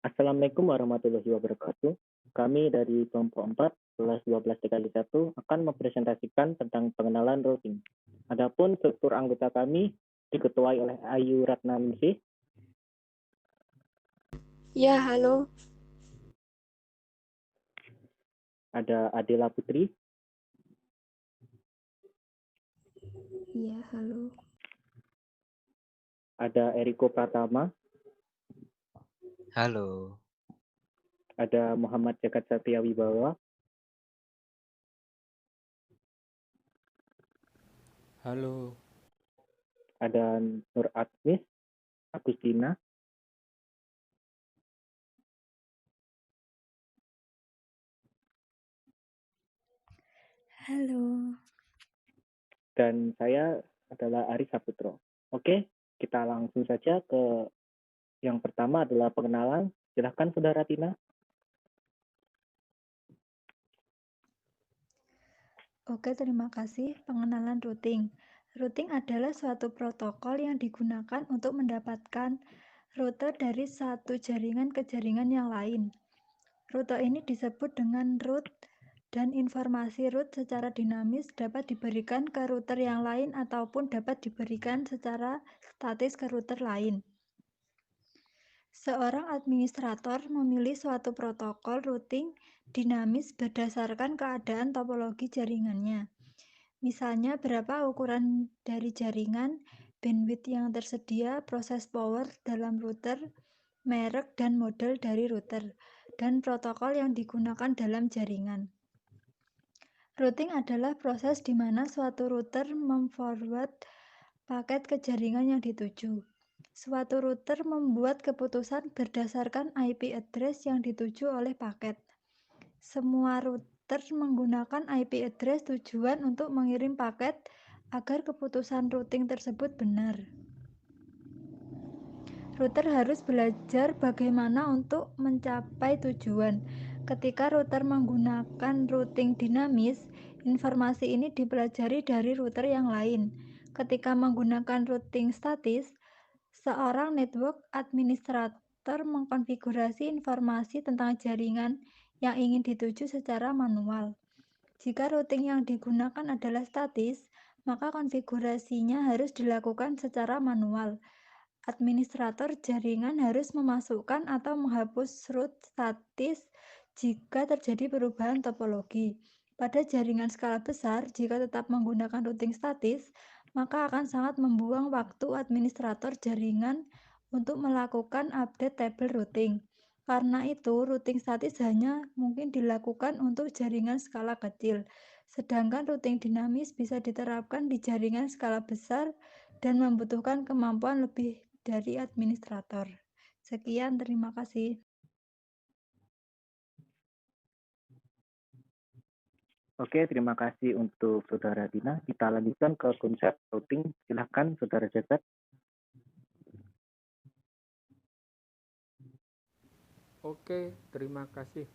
Assalamualaikum warahmatullahi wabarakatuh. Kami dari kelompok 4 kelas 12 dikali 1 akan mempresentasikan tentang pengenalan routing. Adapun struktur anggota kami diketuai oleh Ayu Ratnaningsih, Ya, halo. ada Adela Putri, Ya, halo. ada Eriko Pratama, Halo, ada Muhammad Jagat Satya Wibawa, Halo, ada Nur Admis, Agustina, Halo. dan saya adalah Ari Saputro. Oke, kita langsung saja ke yang pertama adalah pengenalan. Silahkan Saudara Tina. Oke, terima kasih. Pengenalan routing. Routing adalah suatu protokol yang digunakan untuk mendapatkan rute dari satu jaringan ke jaringan yang lain. Rute ini disebut dengan root dan informasi root secara dinamis dapat diberikan ke router yang lain ataupun dapat diberikan secara statis ke router lain. Seorang administrator memilih suatu protokol routing dinamis berdasarkan keadaan topologi jaringannya. Misalnya berapa ukuran dari jaringan, bandwidth yang tersedia, proses power dalam router, merek dan model dari router, dan protokol yang digunakan dalam jaringan. Routing adalah proses di mana suatu router memforward paket ke jaringan yang dituju. Suatu router membuat keputusan berdasarkan IP address yang dituju oleh paket. Semua router menggunakan IP address tujuan untuk mengirim paket agar keputusan routing tersebut benar. Router harus belajar bagaimana untuk mencapai tujuan. Ketika router menggunakan routing dinamis, informasi ini dipelajari dari router yang lain. Ketika menggunakan routing statis, seorang network administrator mengkonfigurasi informasi tentang jaringan yang ingin dituju secara manual. Jika routing yang digunakan adalah statis, maka konfigurasinya harus dilakukan secara manual. Administrator jaringan harus memasukkan atau menghapus root statis jika terjadi perubahan topologi. Pada jaringan skala besar, jika tetap menggunakan routing statis, maka akan sangat membuang waktu administrator jaringan untuk melakukan update tabel routing. Karena itu, routing statis hanya mungkin dilakukan untuk jaringan skala kecil, sedangkan routing dinamis bisa diterapkan di jaringan skala besar dan membutuhkan kemampuan lebih dari administrator. Sekian, terima kasih. Oke, terima kasih untuk Saudara Tina. Kita lanjutkan ke konsep routing. Silahkan Saudara Jagat. oke, terima kasih.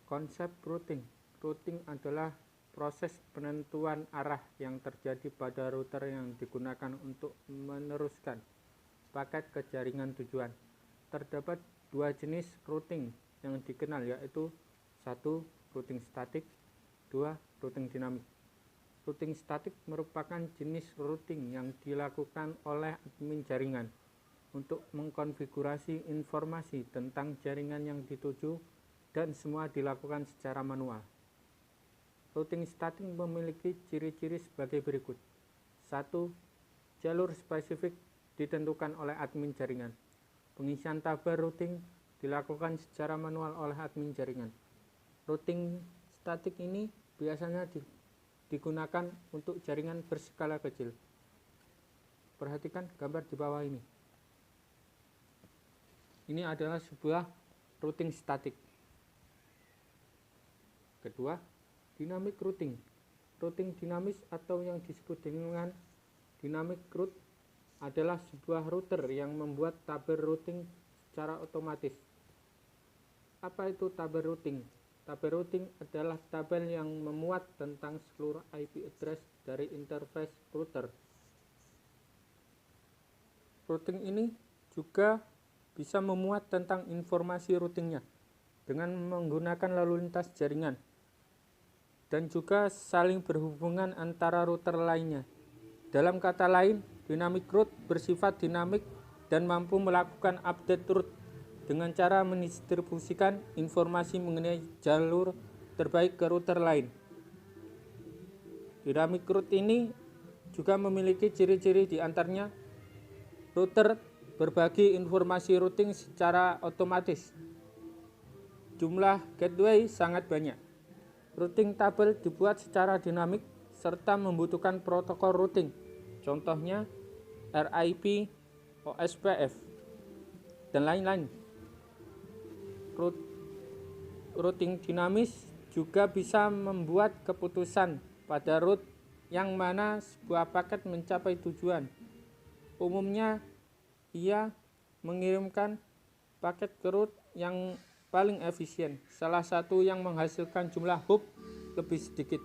Konsep routing. Routing adalah proses penentuan arah yang terjadi pada router yang digunakan untuk meneruskan paket ke jaringan tujuan. Terdapat dua jenis routing yang dikenal, yaitu 1. Routing statik, 2. Routing dinamik. Routing statik merupakan jenis routing yang dilakukan oleh admin jaringan untuk mengkonfigurasi informasi tentang jaringan yang dituju dan semua dilakukan secara manual. Routing statik memiliki ciri-ciri sebagai berikut. 1. Jalur spesifik ditentukan oleh admin jaringan. Pengisian tabel routing dilakukan secara manual oleh admin jaringan. Routing statik ini biasanya digunakan untuk jaringan berskala kecil. Perhatikan gambar di bawah ini. Ini adalah sebuah routing statik. Kedua, dynamic routing. Routing dinamis atau yang disebut dengan dynamic route adalah sebuah router yang membuat tabel routing secara otomatis. Apa itu tabel routing? Tabel routing adalah tabel yang memuat tentang seluruh IP address dari interface router. Routing ini juga bisa memuat tentang informasi routingnya dengan menggunakan lalu lintas jaringan dan juga saling berhubungan antara router lainnya. Dalam kata lain, dynamic route bersifat dinamik dan mampu melakukan update route dengan cara mendistribusikan informasi mengenai jalur terbaik ke router lain. Dynamic route ini juga memiliki ciri-ciri di antaranya router berbagi informasi routing secara otomatis. Jumlah gateway sangat banyak. Routing table dibuat secara dinamik serta membutuhkan protokol routing. Contohnya RIP, OSPF, dan lain-lain. Routing dinamis juga bisa membuat keputusan pada route yang mana sebuah paket mencapai tujuan. Umumnya, ia mengirimkan paket ke route yang paling efisien, salah satu yang menghasilkan jumlah hop lebih sedikit.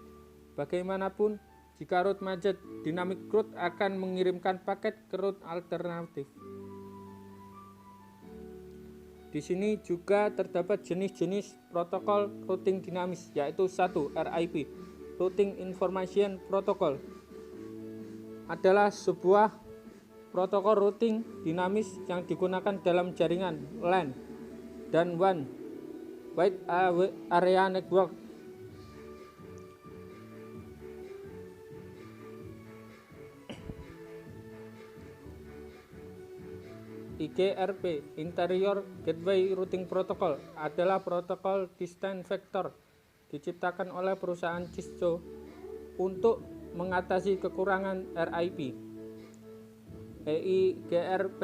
Bagaimanapun, jika route macet, dynamic route akan mengirimkan paket ke route alternatif. Di sini juga terdapat jenis-jenis protokol routing dinamis, yaitu 1. RIP, Routing Information Protocol, adalah sebuah protokol routing dinamis yang digunakan dalam jaringan LAN dan WAN Wide Area Network. IGRP, Interior Gateway Routing Protocol, adalah protokol Distance Vector diciptakan oleh perusahaan Cisco untuk mengatasi kekurangan RIP. EIGRP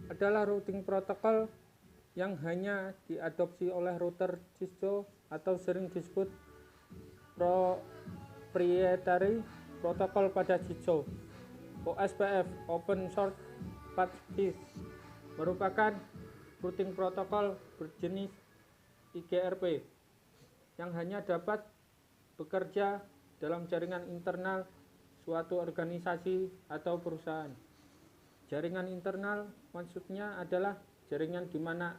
adalah routing protokol yang hanya diadopsi oleh router Cisco atau sering disebut proprietary protocol pada Cisco. OSPF, Open Source Package, merupakan routing protokol berjenis IGRP yang hanya dapat bekerja dalam jaringan internal suatu organisasi atau perusahaan. Jaringan internal maksudnya adalah jaringan di mana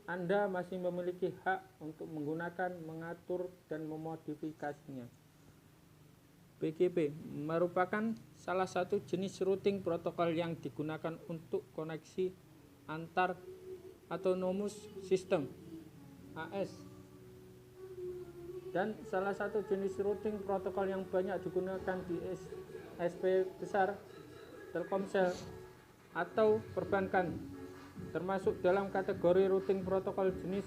Anda masih memiliki hak untuk menggunakan, mengatur, dan memodifikasinya. BGP merupakan salah satu jenis routing protokol yang digunakan untuk koneksi antar autonomous system (AS), dan salah satu jenis routing protokol yang banyak digunakan di SP besar, Telkomsel, atau perbankan, termasuk dalam kategori routing protokol jenis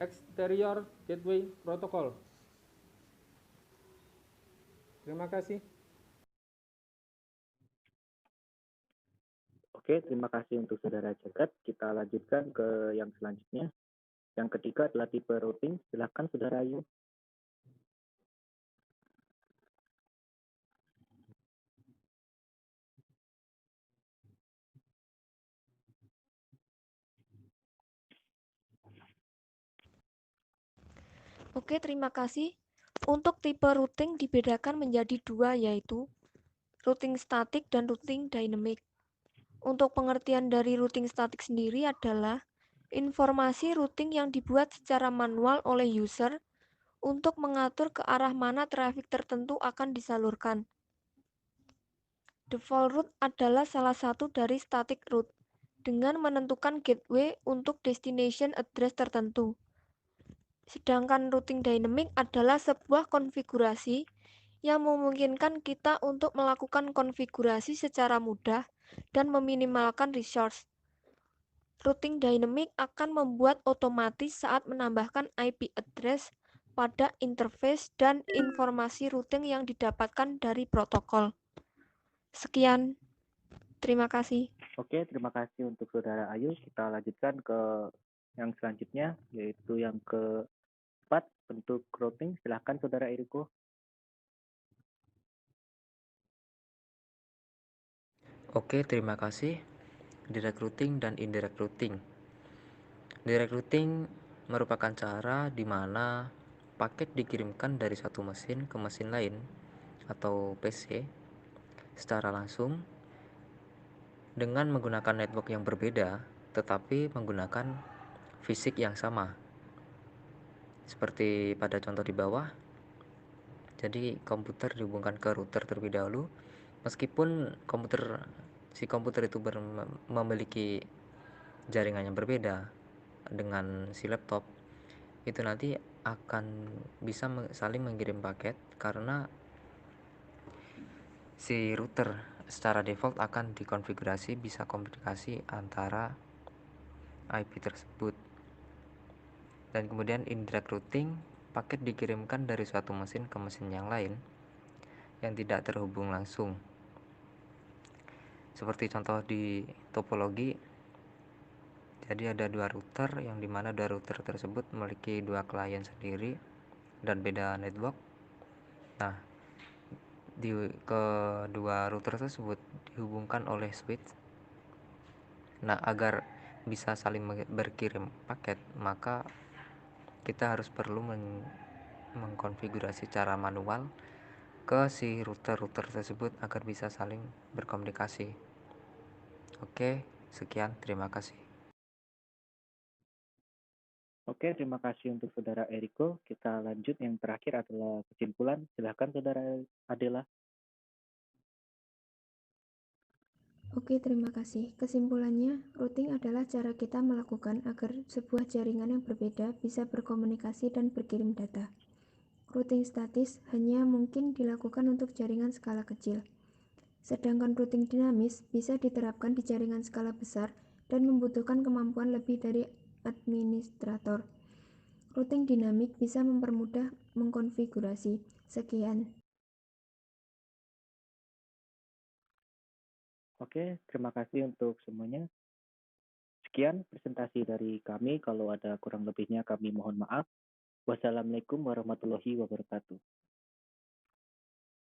Exterior Gateway Protocol. Terima kasih. Oke, terima kasih untuk Saudara Jagat. Kita lanjutkan ke yang selanjutnya. Yang ketiga adalah tipe routing. Silakan Saudara Ayu. Oke, terima kasih. Untuk tipe routing dibedakan menjadi dua, yaitu routing statik dan routing dynamic. Untuk pengertian dari routing statik sendiri adalah informasi routing yang dibuat secara manual oleh user untuk mengatur ke arah mana traffic tertentu akan disalurkan. Default route adalah salah satu dari static route dengan menentukan gateway untuk destination address tertentu. Sedangkan routing dynamic adalah sebuah konfigurasi yang memungkinkan kita untuk melakukan konfigurasi secara mudah dan meminimalkan resource. Routing dynamic akan membuat otomatis saat menambahkan IP address pada interface dan informasi routing yang didapatkan dari protokol. Sekian, terima kasih. Oke, terima kasih untuk Saudara Ayu. Kita lanjutkan ke yang selanjutnya, yaitu yang keempat, bentuk routing. Silakan Saudara Eriko. Oke, terima kasih. Direct routing dan indirect routing. Direct routing merupakan cara di mana paket dikirimkan dari satu mesin ke mesin lain atau PC secara langsung dengan menggunakan network yang berbeda tetapi menggunakan fisik yang sama. Seperti pada contoh di bawah, jadi komputer dihubungkan ke router terlebih dahulu, meskipun si komputer itu memiliki jaringan yang berbeda dengan si laptop, itu nanti akan bisa saling mengirim paket karena si router secara default akan dikonfigurasi bisa komunikasi antara IP tersebut. Dan kemudian indirect routing, paket dikirimkan dari suatu mesin ke mesin yang lain yang tidak terhubung langsung. Seperti contoh di topologi, jadi ada dua router yang dimana dua router tersebut memiliki dua klien sendiri dan beda network. Nah, di kedua router tersebut dihubungkan oleh switch. Nah, agar bisa saling berkirim paket, maka kita harus perlu mengkonfigurasi secara manual ke si router tersebut agar bisa saling berkomunikasi. Oke, sekian, terima kasih. Oke, terima kasih untuk Saudara Eriko. Kita lanjut, yang terakhir adalah kesimpulan. Silahkan Saudara Adela. Oke, terima kasih. Kesimpulannya, routing adalah cara kita melakukan agar sebuah jaringan yang berbeda bisa berkomunikasi dan berkirim data. Routing statis hanya mungkin dilakukan untuk jaringan skala kecil. Sedangkan routing dinamis bisa diterapkan di jaringan skala besar dan membutuhkan kemampuan lebih dari administrator. Routing dinamik bisa mempermudah mengkonfigurasi. Sekian. Oke, terima kasih untuk semuanya. Sekian presentasi dari kami. Kalau ada kurang lebihnya kami mohon maaf. Wassalamualaikum warahmatullahi wabarakatuh.